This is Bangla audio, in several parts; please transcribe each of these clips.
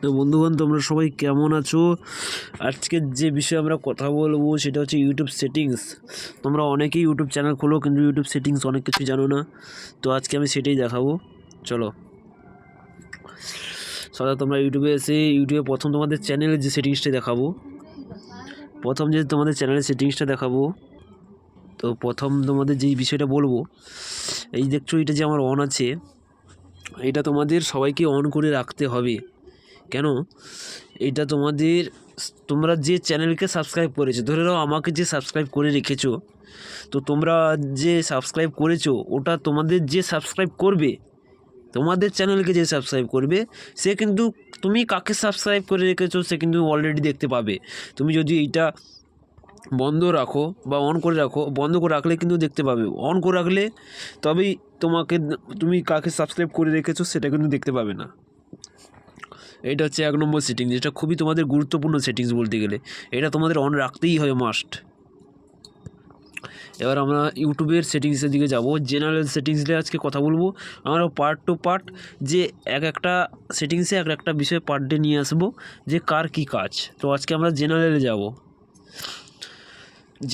তো বন্ধুগণ, তোমরা সবাই কেমন আছো? আজকের যে বিষয়ে আমরা কথা বলবো সেটা হচ্ছে ইউটিউব সেটিংস। তোমরা অনেকেই ইউটিউব চ্যানেল খোলো কিন্তু ইউটিউব সেটিংস অনেক কিছু জানো না। তো আজকে আমি সেটাই দেখাবো। চলো তোমরা ইউটিউবে এসে ইউটিউবে প্রথম তোমাদের চ্যানেলের যে সেটিংসটা দেখাবো, তো প্রথম তোমাদের যেই বিষয়টা বলবো, এই দেখছো এটা যে আমার অন আছে, এটা তোমাদের সবাইকে অন করে রাখতে হবে। কেন? এটা তোমরা যে চ্যানেলকে সাবস্ক্রাইব করেছো, ধরে নাও আমাকে যে সাবস্ক্রাইব করে রেখেছো, তো তোমরা যে সাবস্ক্রাইব করেছো ওটা তোমাদের যে সাবস্ক্রাইব করবে, তোমাদের চ্যানেলকে যে সাবস্ক্রাইব করবে, সে কিন্তু তুমি কাকে সাবস্ক্রাইব করে রেখেছো সে কিন্তু অলরেডি দেখতে পাবে। তুমি যদি এইটা বন্ধ রাখো বা অন করে রাখো, বন্ধ করে রাখলে কিন্তু দেখতে পাবে, অন করে রাখলে তবেই তুমি কাকে সাবস্ক্রাইব করে রেখেছো সেটা কিন্তু দেখতে পাবে না। এটা হচ্ছে 1 নম্বর সেটিংস, যেটা খুবই তোমাদের গুরুত্বপূর্ণ সেটিংস বলতে গেলে। এটা তোমাদের অন রাখতেই হবে, মাস্ট। এবার আমরা ইউটিউবের সেটিংসের দিকে যাব। জেনারেল সেটিংসে আজকে কথা বলবো। আমরা পার্ট টু পার্ট যে একটা সেটিংসে একটা বিষয় পার্ট ডে নিয়ে আসবো, যে কার কী কাজ। তো আজকে আমরা জেনারেলে যাব।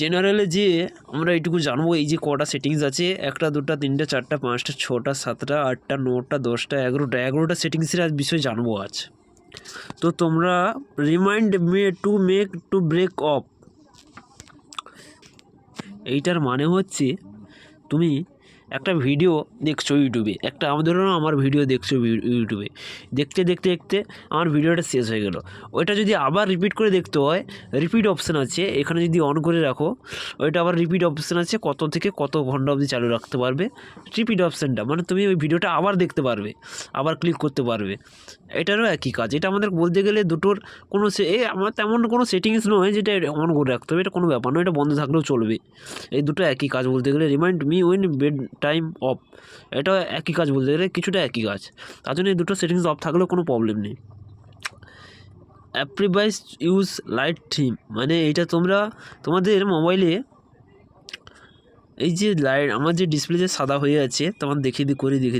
জেনারেলে যে আমরা এইটুকু জানবো, এই যে কটা সেটিংস আছে, 1 2 3 4 5 6 7 8 9 10 11টা সেটিংসের বিষয় জানবো আজ। তো তোমরা remind me to make to break off, এইটার মানে হচ্ছে তুমি একটা ভিডিও দেখছো ইউটিউবে, আমার ভিডিও দেখছো ইউটিউবে, দেখতে দেখতে দেখতে আমার ভিডিওটা শেষ হয়ে গেল। ওইটা যদি আবার রিপিট করে দেখতে হয়, রিপিট অপশান আছে এখানে, যদি অন করে রাখো ওইটা আবার রিপিট অপশান আছে, কত থেকে কত ঘন্টা অবধি চালু রাখতে পারবে রিপিট অপশানটা, মানে তুমি ওই ভিডিওটা আবার দেখতে পারবে, আবার ক্লিক করতে পারবে। এটারও একই কাজ। এটা আমাদের বলতে গেলে দুটোর কোনো আমার তেমন কোনো সেটিংস নয় যেটা অন করে রাখতে হবে, এটা কোনো ব্যাপার নয়, এটা বন্ধ থাকলেও চলবে। এই দুটো একই কাজ বলতে গেলে। Remind me win bed time of, এটা একই কাজ বলতে গেলে, কিছুটা একই কাজ। তার জন্য এই দুটো সেটিংস অফ থাকলেও কোনো প্রবলেম নেই। অ্যাপ্রিভাইজ ইউজ লাইট থিম, মানে এইটা তোমাদের মোবাইলে এই যে লাইট, আমার যে ডিসপ্লে যে সাদা হয়ে আছে, তোমার দেখিয়ে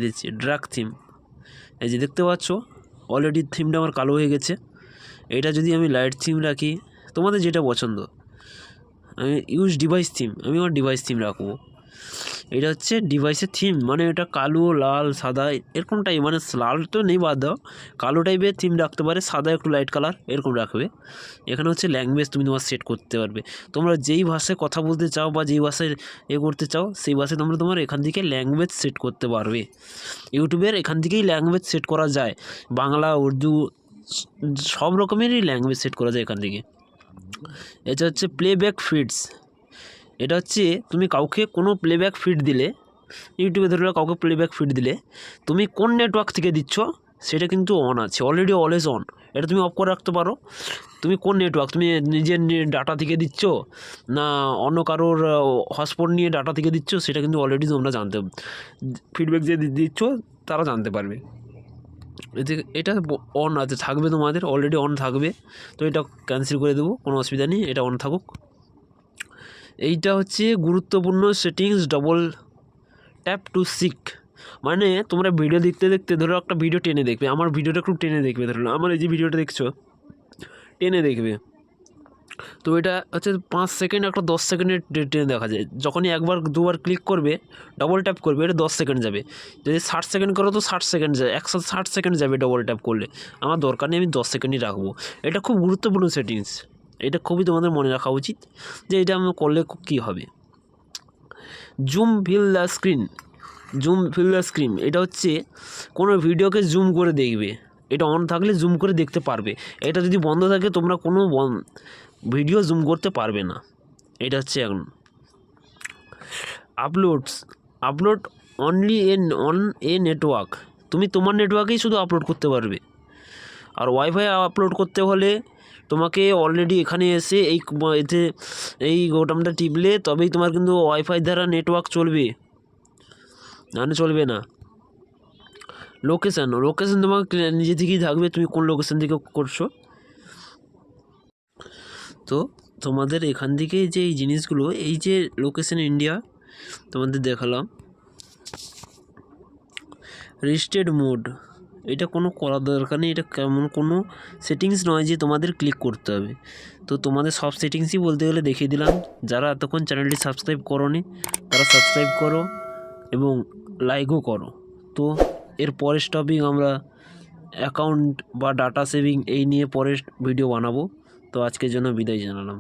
দিচ্ছি ড্রাগ থিম। এই যে দেখতে পাচ্ছ অলরেডি থিমটা আমার কালো হয়ে গেছে। এটা যদি আমি লাইট থিম রাখি, তোমাদের যেটা পছন্দ, আমি ইউজ ডিভাইস থিম, আমি আমার ডিভাইস থিম রাখবো। এটা হচ্ছে ডিভাইসের থিম, মানে এটা কালো লাল সাদা এরকম টাইপ, মানে লাল তো নেই, বাদ দাও, কালো টাইপের থিম রাখতে পারে, সাদা একটু লাইট কালার এরকম রাখবে। এখানে হচ্ছে ল্যাঙ্গুয়েজ তুমি তোমার সেট করতে পারবে, তোমরা যেই ভাষায় কথা বলতে চাও বা যেই ভাষায় করতে চাও সেই ভাষায় তোমার এখান থেকে ল্যাঙ্গুয়েজ সেট করতে পারবে। ইউটিউবের এখান থেকেই ল্যাঙ্গুয়েজ সেট করা যায়, বাংলা উর্দু সব রকমেরই ল্যাঙ্গুয়েজ সেট করা যায় এখান থেকে। এটা হচ্ছে প্লেব্যাক ফিডস, এটা হচ্ছে তুমি কাউকে কোনো প্লেব্যাক ফিড দিলে, ইউটিউবে ধরে কাউকে প্লেব্যাক ফিড দিলে, তুমি কোন নেটওয়ার্ক থেকে দিচ্ছ সেটা কিন্তু অন আছে, অলরেডি অলওয়েজ অন। এটা তুমি অফ করে রাখতে পারো। তুমি কোন নেটওয়ার্ক, তুমি নিজের ডাটা থেকে দিচ্ছ না অন্য কারোর হটস্পট নিয়ে ডাটা থেকে দিচ্ছ, সেটা কিন্তু অলরেডি তোমরা জানতে, ফিডব্যাক যে দিচ্ছ তারা জানতে পারবে। এটা অন আছে, থাকবে তোমাদের অলরেডি অন থাকবে। তো এটা ক্যান্সেল করে দেবো, কোনো অসুবিধা নেই, এটা অন থাকুক। এইটা হচ্ছে গুরুত্বপূর্ণ settings, double tap to seek, মানে তোমরা ভিডিও দেখতে দেখতে ধরো একটা ভিডিও টেনে দেখবে, আমার ভিডিওটা একটু টেনে দেখবে, ধরো আমার এই যে ভিডিওটা দেখছো টেনে দেখবে, তো এটা হচ্ছে 5 সেকেন্ড একটা 10 সেকেন্ডের টেনে দেখা যায়। যখনই একবার দুবার ক্লিক করবে, ডবল ট্যাপ করবে, এটা 10 সেকেন্ড যাবে। যদি 60 সেকেন্ড করো তো 60 সেকেন্ড যায়, 160 সেকেন্ড যাবে ডবল ট্যাপ করলে। আমার দরকার নেই, আমি 10 সেকেন্ডই রাখবো। এটা খুব গুরুত্বপূর্ণ সেটিংস, এটা খুবই তোমাদের মনে রাখা উচিত যে এটা আমি করলে কী হবে। জুম ফিল দ্য স্ক্রিন, এটা হচ্ছে কোনো ভিডিওকে জুম করে দেখবে, এটা অন থাকলে জুম করে দেখতে পারবে। এটা যদি বন্ধ থাকে তোমরা কোনো ভিডিও জুম করতে পারবে না। এটা হচ্ছে এখন upload only on a network, তুমি তোমার নেটওয়ার্কেই শুধু আপলোড করতে পারবে। আর ওয়াইফাই আপলোড করতে হলে তোমাকে অলরেডি এখানে এসে এই বোতামটা টিপলে তবেই তোমার কিন্তু ওয়াইফাই দ্বারা নেটওয়ার্ক চলবে, নাহলে চলবে না। লোকেশান তোমার নিজে থেকেই থাকবে, তুমি কোন লোকেশান থেকে করছো। তো তোমাদের এখান থেকে যে এই জিনিসগুলো, এই যে লোকেশান ইন্ডিয়া তোমাদের দেখালাম, রেজিস্টার্ড মোড, এটা কোনো করার দরকার নেই, এটা কেমন কোনো সেটিংস নয় যে তোমাদের ক্লিক করতে হবে। তো তোমাদের সব সেটিংসই বলতে গেলে দেখিয়ে দিলাম। যারা এতক্ষণ চ্যানেলটি সাবস্ক্রাইব করোনি তারা সাবস্ক্রাইব করো এবং লাইকও করো। তো এর পরের টপিক আমরা অ্যাকাউন্ট বা ডাটা সেভিং এই নিয়ে পরের ভিডিও বানাবো। তো আজকের জন্য বিদায় জানালাম।